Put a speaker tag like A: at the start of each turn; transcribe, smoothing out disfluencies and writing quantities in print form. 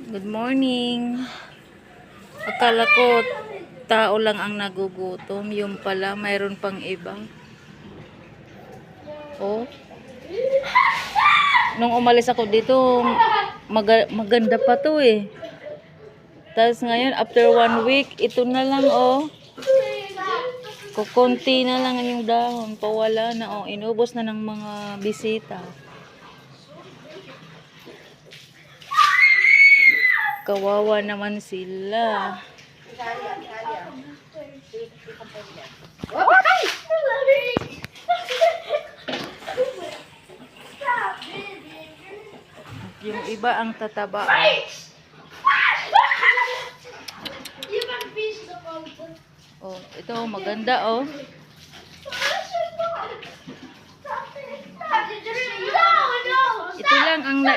A: Good morning. Akala ko tao lang ang nagugutom. Yung pala, mayroon pang iba. Oh. Nung umalis ako dito, maganda pa to eh. Tapos ngayon, after 1 week, ito na lang oh. Kukunti na lang yung dahon. Pawala na oh. Inubos na ng mga bisita. Kawawa naman sila. Yung iba ang tataba. Oh, ito maganda oh. Ito lang ang